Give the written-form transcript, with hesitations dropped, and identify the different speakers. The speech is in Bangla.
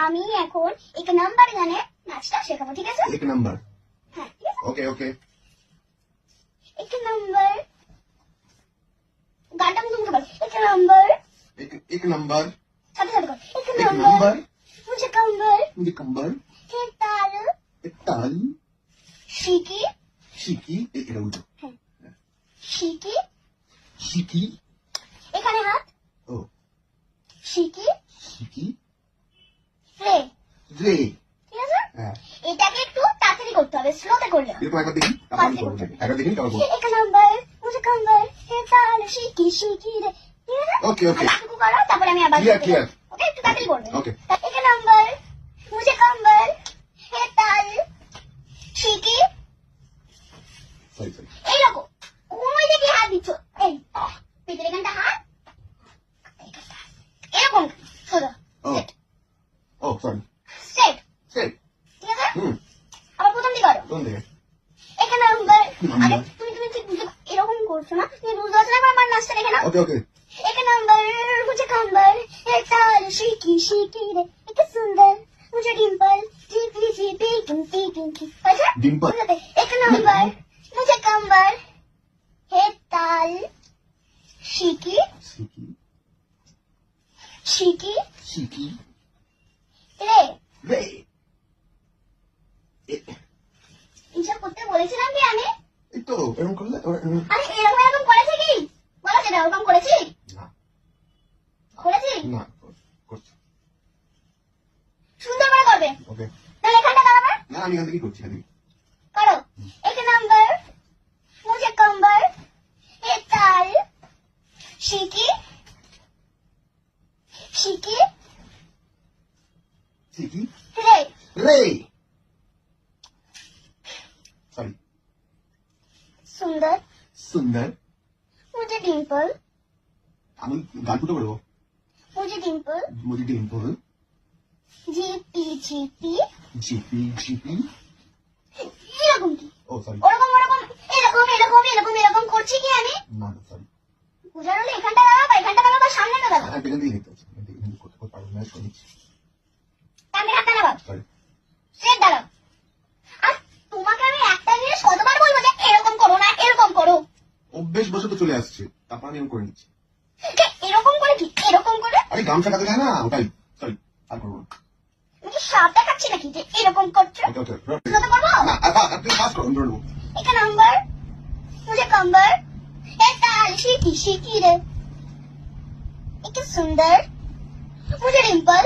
Speaker 1: আমি এখন এক নাম্বার গানে নাচটা শেখাবো, ঠিক আছে?
Speaker 2: एक नंबर
Speaker 1: হ্যাঁ, ঠিক আছে।
Speaker 2: ओके ओके
Speaker 1: এক নাম্বার গানটা আমি তোমাকে বল। এক নাম্বার
Speaker 2: एक नंबर
Speaker 1: সাথে সাথে কর। এক
Speaker 2: एक
Speaker 1: নাম্বার
Speaker 2: नंबर
Speaker 1: মুঝে কম্বল
Speaker 2: मुझे कंबर
Speaker 1: হে তাল
Speaker 2: एक ताल
Speaker 1: শিকি
Speaker 2: शिकी एक उल्টো
Speaker 1: শিকি
Speaker 2: शिकी
Speaker 1: এখানে হাত
Speaker 2: ओ
Speaker 1: শিকি
Speaker 2: शिकी
Speaker 1: রে,
Speaker 2: रे
Speaker 1: ঠিক আছে?
Speaker 2: হ্যাঁ
Speaker 1: এটাকে একটু তাড়াতাড়ি করতে হবে, স্লোতে করলে হবে।
Speaker 2: এরকম একবার দেখি তারপর আমি করবো একবার দেখি তারপর করবো
Speaker 1: এক নাম্বার মুঝে কম্বল হে তাল শিকি শিকি রে, ঠিক আছে?
Speaker 2: ওকে ওকে
Speaker 1: আর বাকিটুকু করো, তারপরে আমি আবার
Speaker 2: Clear,
Speaker 1: করতে
Speaker 2: clear.
Speaker 1: যাবো। ওকে, একটু তাড়াতাড়ি করবে।
Speaker 2: ওকে
Speaker 1: এক নাম্বার মুঝে কম্বল হে তাল শিকি
Speaker 2: সরি সরি
Speaker 1: এইরকম ওই দিকে হাত দিচ্ছ, এই পেটের এখানটা হাত, এরকম সোজা
Speaker 2: ও ও সরি
Speaker 1: স্ট্রেট,
Speaker 2: সেট
Speaker 1: ঠিক আছে?
Speaker 2: হুম
Speaker 1: আবার প্রথম দিকে করো।
Speaker 2: কোন দিকে
Speaker 1: এক নাম্বার
Speaker 2: নাম্বার।
Speaker 1: আরে তুমি তুমি ঠিক বুঝে এরকম করছো না, তুমি বুঝতে পারছো না, আমার নাচটা দেখে নাও।
Speaker 2: ওকে ওকে
Speaker 1: एक नंबर मुझे कंबल एक ताल शिकी शिकी रे, एक सुंदर मुझे डिंपल टिकली सी पिंकी पिंकी, अच्छा?
Speaker 2: डिंपल।
Speaker 1: एक नंबर मुझे कंबल है ताल शिकी
Speaker 2: শিকি
Speaker 1: शिकी
Speaker 2: শিকি
Speaker 1: রে,
Speaker 2: রে
Speaker 1: এইসব করতে বলেছিলাম কি আমি?
Speaker 2: এই তো এরকম করলে
Speaker 1: আরে এরকম এরকম করেছি কি বলো, সেটা এরকম করেছি
Speaker 2: না
Speaker 1: করেছি
Speaker 2: না করছি
Speaker 1: সুন্দর করে করবে,
Speaker 2: ওকে
Speaker 1: তাহলে এখানটা দাঁড়াবে
Speaker 2: না আমি এখান থেকে করছি এখান থেকে
Speaker 1: करो। एक नंबर मुझे कंबल एक ताल शिकी शिकी
Speaker 2: শিকি
Speaker 1: रे,
Speaker 2: রে সরি
Speaker 1: सुंदर
Speaker 2: সুন্দর
Speaker 1: मुझे डिंपल
Speaker 2: আমি গান ফুটো করবো
Speaker 1: मुझे डिंपल
Speaker 2: মুজি ডিম্পল
Speaker 1: जीपी जीपी
Speaker 2: জিপি জিপি
Speaker 1: এরকম কি
Speaker 2: ও সরি
Speaker 1: ওরকম ওরকম এরকম এরকম এরকম এরকম করছি কি আমি?
Speaker 2: না সরি
Speaker 1: বুঝার হলে এখানটা দাঁড়াও বা এখানটা দাঁড়াও বা সামনেটা দাঁড়াও,
Speaker 2: এখান থেকে দেখতে হচ্ছে এখান থেকে করতে পারবো না শুনেছি
Speaker 1: কানে হাত দাঁড়াও,
Speaker 2: সরি
Speaker 1: স্ট্রেট দাঁড়াও। আর তোমাকে আমি একটা জিনিস কতবার বলবো যে এরকম করো না, এরকম করো,
Speaker 2: অভ্যেস বসে তো চলে আসছে তারপর আমি এরকম করে নিচ্ছি
Speaker 1: এরকম করে কি এরকম করে?
Speaker 2: আরে গামছা কাটে যায় না ওটাই সরি আর করবো না
Speaker 1: আমি কি সাপ দেখাচ্ছি নাকি যে এরকম করছো?
Speaker 2: ওকে ওকে
Speaker 1: স্লোতে করবো।
Speaker 2: না আপনি ফাস্ট করুন ধরবো
Speaker 1: एक नंबर मुझे कंबर एक ताल शिकी शिकी रे, एक सुंदर मुझे डिंपल